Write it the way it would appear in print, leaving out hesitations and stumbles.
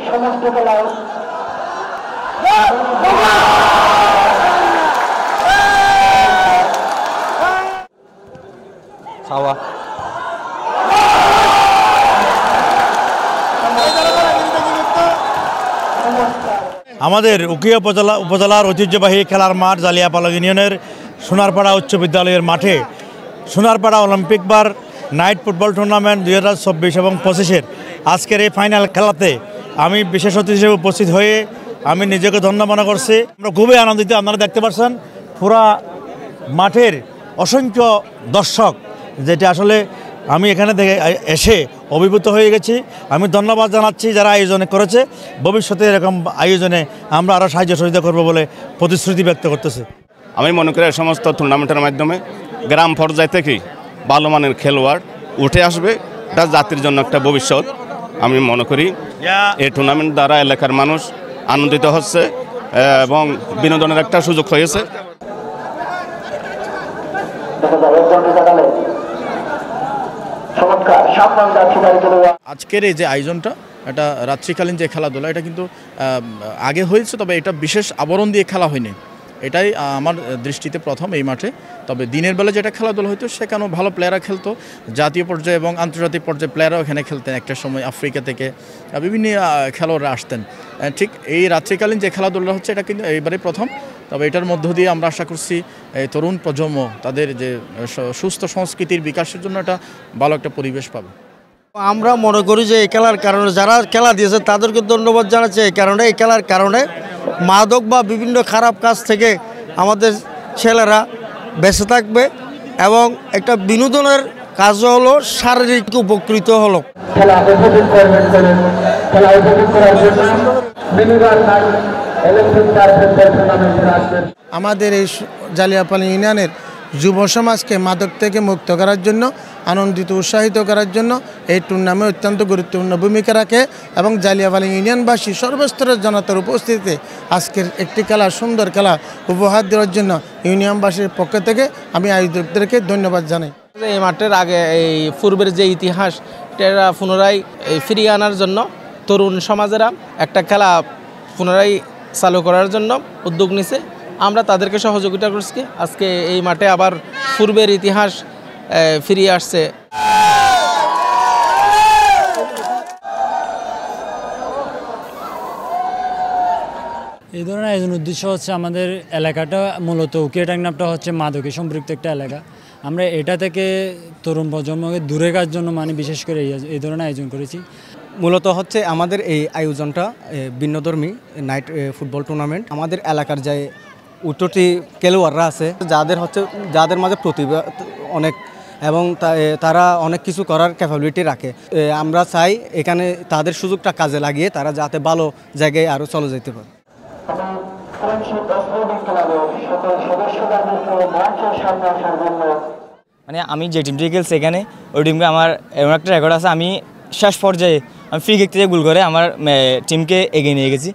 সমস্ত খেলায় আমাদের উকিয়া উপজেলার ঐতিহ্যবাহী খেলার মাঠ জালিয়াপালা ইউনিয়নের সোনারপাড়া উচ্চ বিদ্যালয়ের মাঠে সোনারপাড়া অলিম্পিক বার নাইট ফুটবল টুর্নামেন্ট 2024 এবং 25-এর আজকের এই ফাইনাল খেলাতে আমি বিশেষ অতিথি হিসেবে উপস্থিত হয়ে আমি নিজেকে ধন্য মনে করছি। আমরা খুবই আনন্দিত। আপনারা দেখতে পাচ্ছেন পুরা মাঠের অসংখ্য দর্শক, যেটা আসলে আমি এখানে দেখে এসে অভিভূত হয়ে গেছি। আমি ধন্যবাদ জানাচ্ছি যারা আয়োজন করেছে। ভবিষ্যতে এরকম আয়োজনে আমরা আরও সাহায্য সহযোগিতা করবো বলে প্রতিশ্রুতি ব্যক্ত করতেছে। আমি মনে করি এই সমস্ত টুর্নামেন্টের মাধ্যমে গ্রাম পর্যায় থেকেই ভালো মানের খেলোয়াড় উঠে আসবে। এটা জাতির জন্য একটা ভবিষ্যৎ। আমি মনে করি এই টুর্নামেন্ট দ্বারা এলাকার মানুষ আনন্দিত হচ্ছে এবং বিনোদনের একটা সুযোগ হয়েছে। আজকের এই যে আয়োজনটা, এটা রাত্রিকালীন যে খেলাধুলা, এটা কিন্তু আগে হয়েছে, তবে এটা বিশেষ আবরণ দিয়ে খেলা হয়নি। এটাই আমার দৃষ্টিতে প্রথম এই মাঠে। তবে দিনের বেলা যেটা খেলাধুলা হতো সেখানেও ভালো প্লেয়াররা খেলতো, জাতীয় পর্যায়ে এবং আন্তর্জাতিক পর্যায়ে প্লেয়াররাও এখানে খেলতেন। একটা সময় আফ্রিকা থেকে বিভিন্ন খেলোয়াড়রা আসতেন। ঠিক এই রাত্রিকালীন যে খেলাধুলা হচ্ছে এটা কিন্তু এইবারে প্রথম। তবে এটার মধ্য দিয়ে আমরা আশা করছি এই তরুণ প্রজন্ম তাদের যে সুস্থ সংস্কৃতির বিকাশের জন্য একটা ভালো একটা পরিবেশ পাবে। আমরা মনে করি যে এই খেলার কারণে যারা খেলা দিয়েছে তাদেরকে ধন্যবাদ জানাচ্ছি। এই কারণে এই খেলার কারণে মাদক বা বিভিন্ন খারাপ কাজ থেকে আমাদের ছেলেরা বেঁচে থাকবে এবং একটা বিনোদনের কাজ হলো শারীরিক উপকৃত হলো। খেলা উপভোগ করবেন, খেলা উপভোগ করার জন্য আমাদের এই জালিয়াপালা ইউনিয়নের যুব সমাজকে মাদক থেকে মুক্ত করার জন্য, আনন্দিত উৎসাহিত করার জন্য এই টুর্নামেন্ট অত্যন্ত গুরুত্বপূর্ণ ভূমিকা রাখে এবং জালিয়াপালা ইউনিয়নবাসী সর্বস্তরের জনতার উপস্থিতিতে আজকের একটি খেলা, সুন্দর খেলা উপহার দেওয়ার জন্য ইউনিয়নবাসীর পক্ষ থেকে আমি আয়োজকদেরকে ধন্যবাদ জানাই। এই মাঠের আগে এই পূর্বের যে ইতিহাস, এটা পুনরায় ফিরিয়ে আনার জন্য তরুণ সমাজেরা একটা খেলা পুনরায় চালু করার জন্য উদ্যোগ নিছে। আমরা তাদেরকে সহযোগিতা করছি। আজকে এই মাঠে আবার পূর্বের ইতিহাস ফিরিয়ে আসছে। এই ধরনের আয়োজন উদ্দেশ্য হচ্ছে আমাদের এলাকাটা মূলত উকিয়া টেকনাফটা হচ্ছে মাদকে সম্পৃক্ত একটা এলাকা। আমরা এটা থেকে তরুণ প্রজন্মকে দূরে রাখার জন্য বিশেষ করে এই ধরনের আয়োজন করেছি। মূলত হচ্ছে আমাদের এই আয়োজনটা ভিন্নধর্মী নাইট ফুটবল টুর্নামেন্ট। আমাদের এলাকার যে উঠতি খেলোয়াড়রা আছে, যাদের মাঝে প্রতিভা অনেক এবং তারা অনেক কিছু করার ক্যাপাবিলিটি রাখে। আমরা চাই এখানে তাদের সুযোগটা কাজে লাগিয়ে তারা যাতে ভালো জায়গায় আরও চলে যেতে পারে। মানে আমি যে টিমটি খেলছি এখানে, ওই টিমকে আমার এমন একটা রেকর্ড আছে, আমি শেষ পর্যায়ে আমি ফ্রি কিক থেকে গোল করে আমার টিমকে এগিয়ে নিয়ে গেছি।